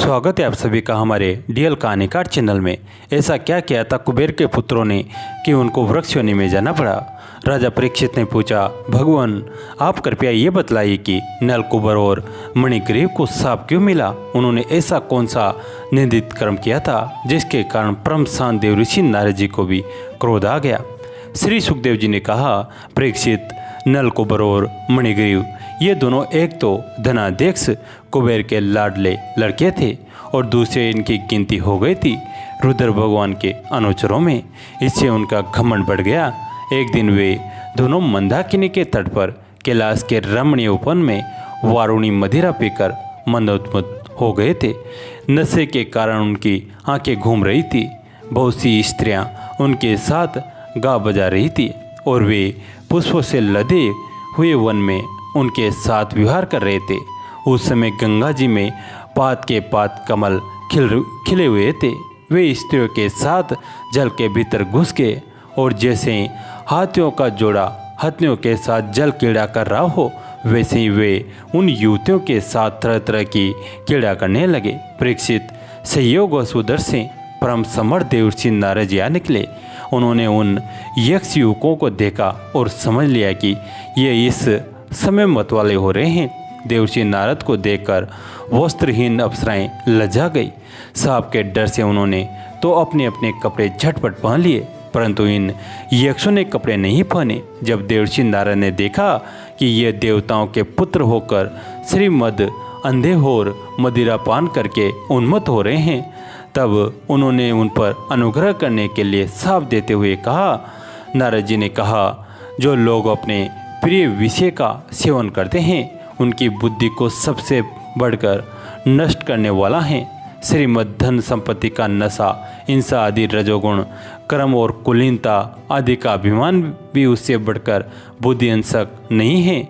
स्वागत है आप सभी का हमारे डीएल कहानीकार चैनल में। ऐसा क्या किया था कुबेर के पुत्रों ने कि उनको वृक्ष योनि में जाना पड़ा। राजा परीक्षित ने पूछा, भगवान आप कृपया ये बतलाइए कि नल कुबर और मणिग्रीव को शाप क्यों मिला। उन्होंने ऐसा कौन सा निंदित कर्म किया था जिसके कारण परम शांत देव ऋषि नारद जी को भी क्रोध आ गया। श्री सुखदेव जी ने कहा, परीक्षित, नल कुबर और मणिग्रीव ये दोनों एक तो धनाध्यक्ष कुबेर के लाडले लड़के थे और दूसरे इनकी गिनती हो गई थी रुद्र भगवान के अनुचरों में। इससे उनका घमंड बढ़ गया। एक दिन वे दोनों मंदाकिनी के तट पर कैलाश के रमणीय उपवन में वारुणी मदिरा पीकर मंदोन्मत्त हो गए थे। नशे के कारण उनकी आंखें घूम रही थी। बहुत सी स्त्रियां उनके साथ गा बजा रही थी और वे पुष्पों से लदे हुए वन में उनके साथ विहार कर रहे थे। उस समय गंगा जी में पात के पात कमल खिले हुए थे। वे स्त्रियों के साथ जल के भीतर घुस गए और जैसे हाथियों का जोड़ा हथियों के साथ जल क्रीड़ा कर रहा हो, वैसे ही वे उन युवतियों के साथ तरह तरह की क्रीड़ा करने लगे। परीक्षित, संयोग व सुदर्शन से परम समर्थ देवर्षि नारद जी आ निकले। उन्होंने उन यक्ष युवकों को देखा और समझ लिया कि ये इस समय मत वाले हो रहे हैं। देवर्षि नारद को देखकर वस्त्रहीन अप्सराएं लज्जा गई। सांप के डर से उन्होंने तो अपने अपने कपड़े झटपट पहन लिए, परंतु इन यक्षों ने कपड़े नहीं पहने। जब देवर्षि नारद ने देखा कि ये देवताओं के पुत्र होकर श्रीमद अंधे होर मदिरा पान करके उन्मत्त हो रहे हैं, तब उन्होंने उन पर अनुग्रह करने के लिए शाप देते हुए कहा। नारद जी ने कहा, जो लोग अपने प्रिय विषय का सेवन करते हैं उनकी बुद्धि को सबसे बढ़कर नष्ट करने वाला है। श्रीमद् धन संपत्ति का नशा, हिंसा आदि रजोगुण कर्म और कुलीनता आदि का अभिमान भी उससे बढ़कर बुद्धिहिंसक नहीं है,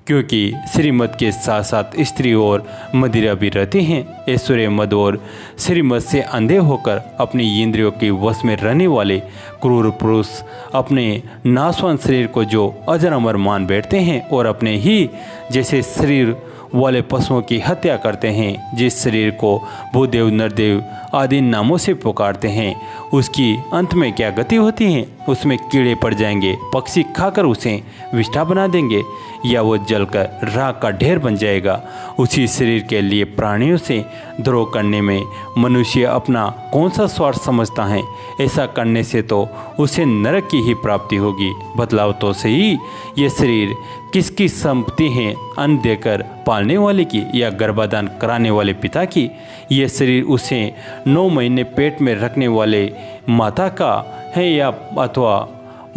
क्योंकि श्रीमद के साथ साथ स्त्री और मदिरा भी रहते हैं। ऐश्वर्य मद और श्रीमद से अंधे होकर अपनी इंद्रियों के वश में रहने वाले क्रूर पुरुष अपने नाशवान शरीर को जो अजर अमर मान बैठते हैं और अपने ही जैसे शरीर वाले पशुओं की हत्या करते हैं। जिस शरीर को भूदेव नरदेव आदि नामों से पुकारते हैं, उसकी अंत में क्या गति होती है? उसमें कीड़े पड़ जाएंगे, पक्षी खाकर उसे विष्ठा बना देंगे या वो जलकर राख का ढेर बन जाएगा। उसी शरीर के लिए प्राणियों से द्रोह करने में मनुष्य अपना कौन सा स्वार्थ समझता है? ऐसा करने से तो उसे नरक की ही प्राप्ति होगी। बतलाओ तो सही, ये शरीर किसकी संपत्ति है? अन्न देकर पालने वाले की या गर्भाधान कराने वाले पिता की? यह शरीर उसे 9 महीने पेट में रखने वाले माता का है या अथवा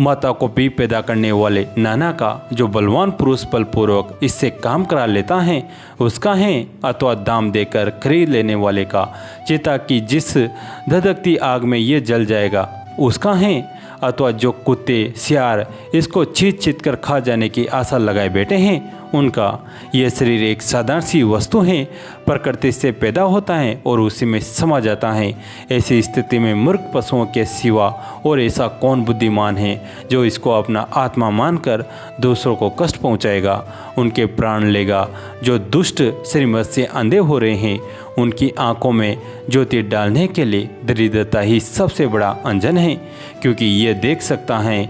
माता को भी पैदा करने वाले नाना का, जो बलवान पुरुष बलपूर्वक इससे काम करा लेता है उसका है, अथवा दाम देकर खरीद लेने वाले का, चिता की जिस धधकती आग में ये जल जाएगा उसका है, अथवा जो कुत्ते सियार इसको चीत चीत कर खा जाने की आशा लगाए बैठे हैं उनका। यह शरीर एक साधारण सी वस्तु है, प्रकृति से पैदा होता है और उसी में समा जाता है। ऐसी स्थिति में मूर्ख पशुओं के सिवा और ऐसा कौन बुद्धिमान है जो इसको अपना आत्मा मानकर दूसरों को कष्ट पहुंचाएगा, उनके प्राण लेगा। जो दुष्ट श्रीमत से अंधे हो रहे हैं उनकी आंखों में ज्योति डालने के लिए दरिद्रता ही सबसे बड़ा अंजन है, क्योंकि ये देख सकता है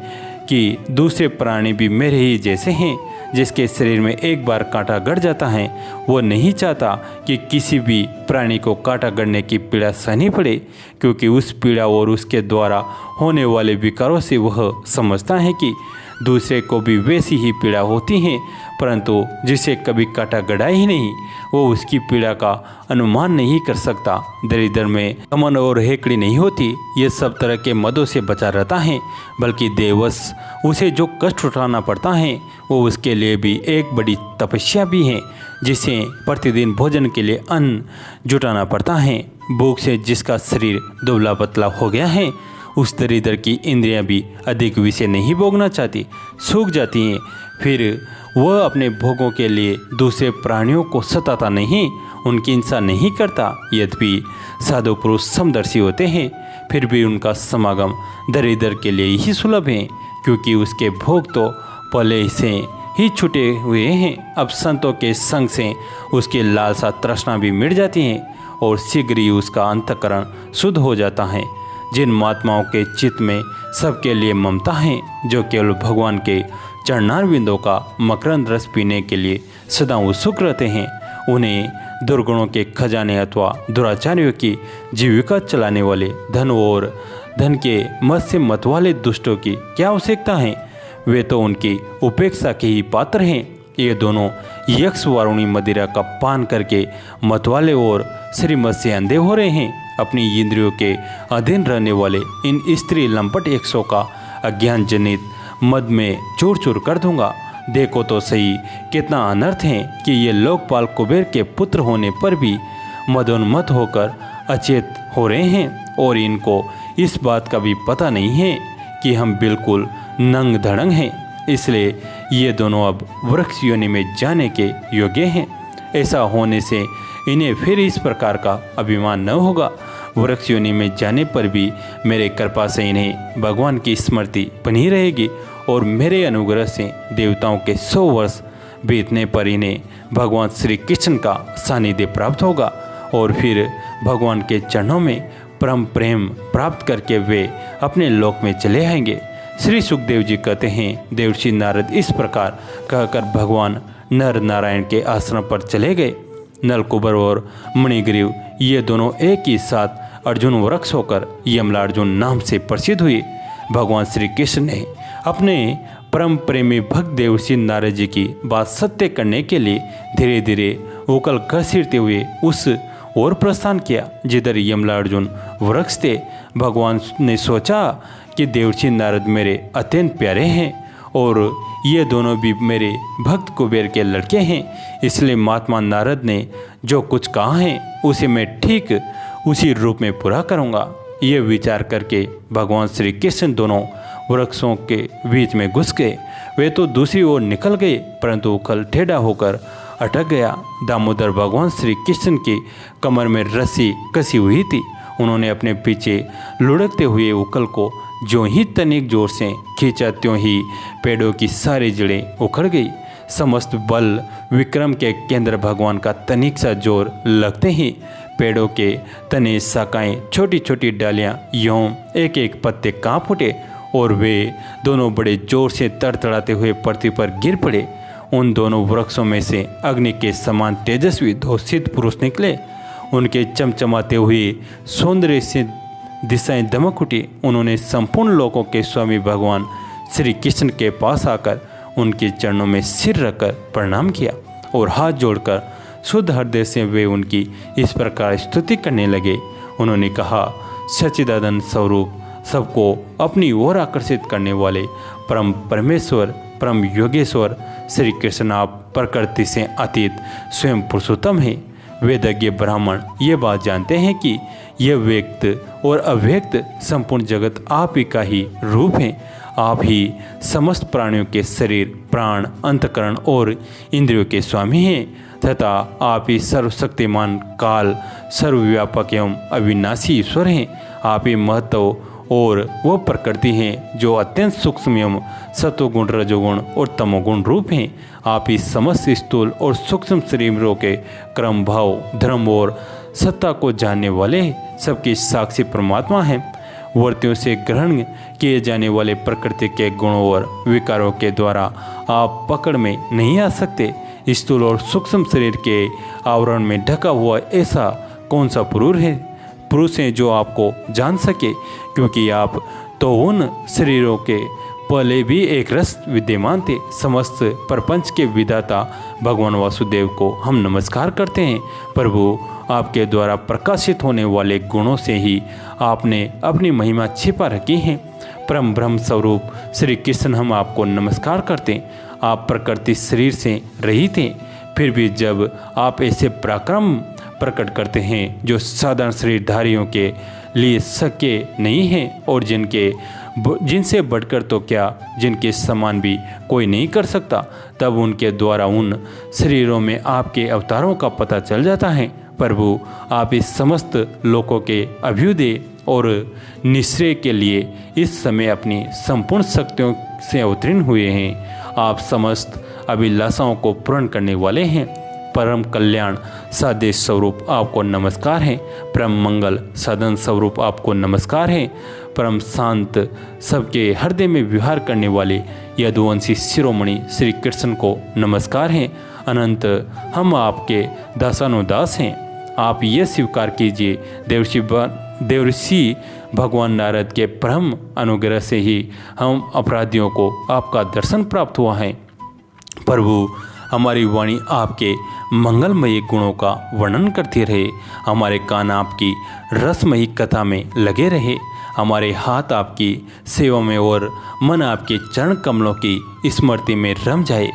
कि दूसरे प्राणी भी मेरे ही जैसे हैं। जिसके शरीर में एक बार कांटा गड़ जाता है वो नहीं चाहता कि किसी भी प्राणी को कांटा गड़ने की पीड़ा सहनी पड़े, क्योंकि उस पीड़ा और उसके द्वारा होने वाले विकारों से वह समझता है कि दूसरे को भी वैसी ही पीड़ा होती है। परंतु जिसे कभी कांटा गड़ा ही नहीं वो उसकी पीड़ा का अनुमान नहीं कर सकता। दरिद्र में अमन और हेकड़ी नहीं होती, ये सब तरह के मदों से बचा रहता है, बल्कि देवश उसे जो कष्ट उठाना पड़ता है वो उसके लिए भी एक बड़ी तपस्या भी है, जिसे प्रतिदिन भोजन के लिए अन्न जुटाना पड़ता है। भूख से जिसका शरीर दुबला पतला हो गया है उस दरिद्र की इंद्रियां भी अधिक विषय नहीं भोगना चाहती, सूख जाती हैं। फिर वह अपने भोगों के लिए दूसरे प्राणियों को सताता नहीं, उनकी हिंसा नहीं करता। यद्यपि साधु पुरुष समदर्शी होते हैं, फिर भी उनका समागम दरिद्र के लिए ही सुलभ है, क्योंकि उसके भोग तो पहले से ही छूटे हुए हैं। अब संतों के संग से उसकी लालसा तृष्णा भी मिट जाती है और शीघ्र ही उसका अंतःकरण शुद्ध हो जाता है। जिन महात्माओं के चित्त में सबके लिए ममता है, जो केवल भगवान के चरणारविंदों का मकरंद रस पीने के लिए सदा उत्सुक रहते हैं, उन्हें दुर्गुणों के खजाने अथवा दुराचारियों की जीविका चलाने वाले धन और धन के मत से मत वाले दुष्टों की क्या आवश्यकता है। वे तो उनकी उपेक्षा के ही पात्र हैं। ये दोनों यक्ष वारुणी मदिरा का पान करके मतवाले और श्रीमत से अंधे हो रहे हैं। अपनी इंद्रियों के अधीन रहने वाले इन स्त्री लंपट यक्षों का अज्ञान जनित मद में चूर चूर कर दूंगा। देखो तो सही कितना अनर्थ है कि ये लोकपाल कुबेर के पुत्र होने पर भी मदोन्मत्त होकर अचेत हो रहे हैं, और इनको इस बात का भी पता नहीं है कि हम बिल्कुल नंग धड़ंग हैं। इसलिए ये दोनों अब वृक्ष योनि में जाने के योग्य हैं। ऐसा होने से इन्हें फिर इस प्रकार का अभिमान न होगा। वृक्ष योनि में जाने पर भी मेरे कृपा से इन्हें भगवान की स्मृति बनी रहेगी, और मेरे अनुग्रह से देवताओं के 100 वर्ष बीतने पर इन्हें भगवान श्री कृष्ण का सानिध्य प्राप्त होगा, और फिर भगवान के चरणों में परम प्रेम प्राप्त करके वे अपने लोक में चले आएंगे। श्री सुखदेव जी कहते हैं, देवर्षि नारद इस प्रकार कहकर भगवान नर नारायण के आश्रम पर चले गए। नलकुबर और मणिग्रीव ये दोनों एक ही साथ अर्जुन वृक्ष होकर यमलार्जुन नाम से प्रसिद्ध हुए। भगवान श्री कृष्ण ने अपने परम प्रेमी भक्त देवर्षि नारद जी की बात सत्य करने के लिए धीरे धीरे उकल घसीटते हुए उस ओर प्रस्थान किया जिधर यमलार्जुन वृक्ष थे। भगवान ने सोचा कि देवर्षि नारद मेरे अत्यंत प्यारे हैं और ये दोनों भी मेरे भक्त कुबेर के लड़के हैं, इसलिए महात्मा नारद ने जो कुछ कहा है उसे मैं ठीक उसी रूप में पूरा करूँगा। ये विचार करके भगवान श्री कृष्ण दोनों वृक्षों के बीच में घुस गए। वे तो दूसरी ओर निकल गए, परंतु उखल टेढ़ा होकर अटक गया। दामोदर भगवान श्री कृष्ण की कमर में रस्सी कसी हुई थी। उन्होंने अपने पीछे लुढ़कते हुए उखल को जो ही तनिक जोर से खींचा, त्यों ही पेड़ों की सारी जड़ें उखड़ गई। समस्त बल विक्रम के केंद्र भगवान का तनिक सा जोर लगते ही पेड़ों के तने शाखाएं, छोटी छोटी डालियां, यूं एक एक पत्ते कांप उठे और वे दोनों बड़े जोर से तड़तड़ाते हुए पृथ्वी पर गिर पड़े। उन दोनों वृक्षों में से अग्नि के समान तेजस्वी 2 सिद्ध पुरुष निकले। उनके चमचमाते हुए सौंदर्य से दिशाएं दमक उठी। उन्होंने संपूर्ण लोकों के स्वामी भगवान श्री कृष्ण के पास आकर उनके चरणों में सिर रखकर प्रणाम किया और हाथ जोड़कर शुद्ध हृदय से वे उनकी इस प्रकार स्तुति करने लगे। उन्होंने कहा, सच्चिदानंद स्वरूप, सबको अपनी ओर आकर्षित करने वाले परम परमेश्वर, परम योगेश्वर श्री कृष्ण आप प्रकृति से अतीत स्वयं पुरुषोत्तम हैं। वेदज्ञ ब्राह्मण ये बात जानते हैं कि यह व्यक्त और अव्यक्त संपूर्ण जगत आप ही का ही रूप है। आप ही समस्त प्राणियों के शरीर, प्राण, अंतकरण और इंद्रियों के स्वामी हैं तथा आप ही सर्वशक्तिमान, काल, सर्वव्यापक एवं अविनाशी ईश्वर हैं। आप ही महत्व और वह प्रकृति हैं जो अत्यंत सूक्ष्म एवं सत्वगुण, रजोगुण और तमोगुण रूप हैं। आप ही समस्त स्थूल और सूक्ष्म शरीरों के क्रम, भाव, धर्म और सत्ता को जानने वाले सबके साक्षी परमात्मा हैं। वर्तियों से ग्रहण किए जाने वाले प्रकृति के गुणों और विकारों के द्वारा आप पकड़ में नहीं आ सकते। स्थूल और सूक्ष्म शरीर के आवरण में ढका हुआ ऐसा कौन सा पुरुष है जो आपको जान सके, क्योंकि आप तो उन शरीरों के पहले भी एक रस विद्यमान थे। समस्त प्रपंच के विधाता भगवान वासुदेव को हम नमस्कार करते हैं। प्रभु, आपके द्वारा प्रकाशित होने वाले गुणों से ही आपने अपनी महिमा छिपा रखी है। परम ब्रह्म स्वरूप श्री कृष्ण, हम आपको नमस्कार करते हैं। आप प्रकृति शरीर से रहित हैं, फिर भी जब आप ऐसे पराक्रम प्रकट करते हैं जो साधारण शरीरधारियों के लिए शक्य नहीं है और जिनसे बढ़कर तो क्या जिनके समान भी कोई नहीं कर सकता, तब उनके द्वारा उन शरीरों में आपके अवतारों का पता चल जाता है। प्रभु, आप इस समस्त लोकों के अभ्युदय और निश्चय के लिए इस समय अपनी संपूर्ण शक्तियों से अवतीर्ण हुए हैं। आप समस्त अभिलाषाओं को पूर्ण करने वाले हैं। परम कल्याण साध्य स्वरूप आपको नमस्कार है। परम मंगल साधन स्वरूप आपको नमस्कार है। परम शांत सबके हृदय में विहार करने वाले यदुवंशी शिरोमणि श्री कृष्ण को नमस्कार है। अनंत हम आपके दासानुदास हैं। आप ये स्वीकार कीजिए देवर्षि भगवान नारद के परम अनुग्रह से ही हम अपराधियों को आपका दर्शन प्राप्त हुआ है। प्रभु, हमारी वाणी आपके मंगलमयी गुणों का वर्णन करती रहे, हमारे कान आपकी रसमयी कथा में लगे रहे, हमारे हाथ आपकी सेवा में और मन आपके चरण कमलों की स्मृति में रम जाए।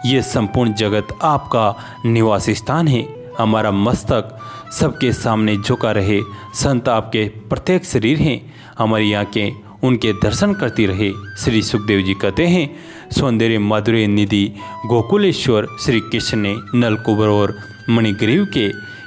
ये संपूर्ण जगत आपका निवास स्थान है। हमारा मस्तक सबके सामने झुका रहे। संत आपके प्रत्येक शरीर हैं। हमारी आँखें उनके दर्शन करती रहे। श्री सुखदेव जी कहते हैं, सौंदर्य माधुर्य निधि गोकुलेश्वर श्री कृष्ण ने नलकुबर और मणिग्रीव के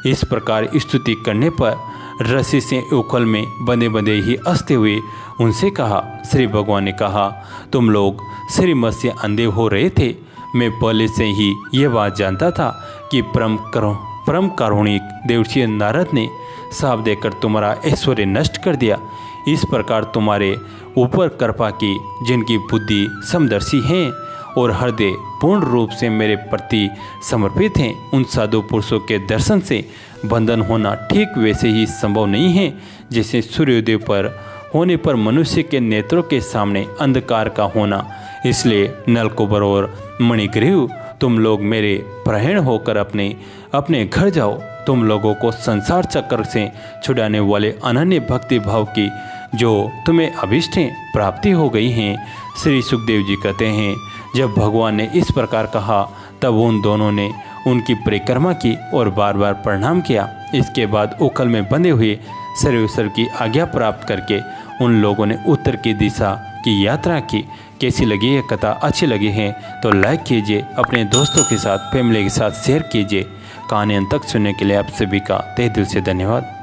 इस प्रकार स्तुति करने पर रस्सी से उखल में बंधे बंधे ही हंसते हुए उनसे कहा। श्री भगवान ने कहा, तुम लोग श्रीमत से अंधे हो रहे थे। मैं पहले से ही यह बात जानता था कि परम कारुणिक देवर्षि नारद ने साप देकर तुम्हारा ऐश्वर्य नष्ट कर दिया। इस प्रकार तुम्हारे ऊपर कृपा की जिनकी बुद्धि समदर्शी हैं और हृदय पूर्ण रूप से मेरे प्रति समर्पित हैं, उन साधु पुरुषों के दर्शन से बंधन होना ठीक वैसे ही संभव नहीं है जैसे सूर्योदय पर होने पर मनुष्य के नेत्रों के सामने अंधकार का होना। इसलिए नलकुबर और मणिग्रीव, तुम लोग मेरे प्रहण होकर अपने घर जाओ। तुम लोगों को संसार चक्र से छुड़ाने वाले अनन्य भक्ति भाव की जो तुम्हें अभिष्टें प्राप्ति हो गई हैं। श्री सुखदेव जी कहते हैं, जब भगवान ने इस प्रकार कहा तब उन दोनों ने उनकी परिक्रमा की और बार बार प्रणाम किया। इसके बाद उखल में बंधे हुए सर्वेश्वर की आज्ञा प्राप्त करके उन लोगों ने उत्तर की दिशा की यात्रा की। कैसी लगी ये कथा? अच्छी लगी है तो लाइक कीजिए, अपने दोस्तों के साथ फैमिली के साथ शेयर कीजिए। कहानी अंत तक सुनने के लिए आप सभी का तहे दिल से धन्यवाद।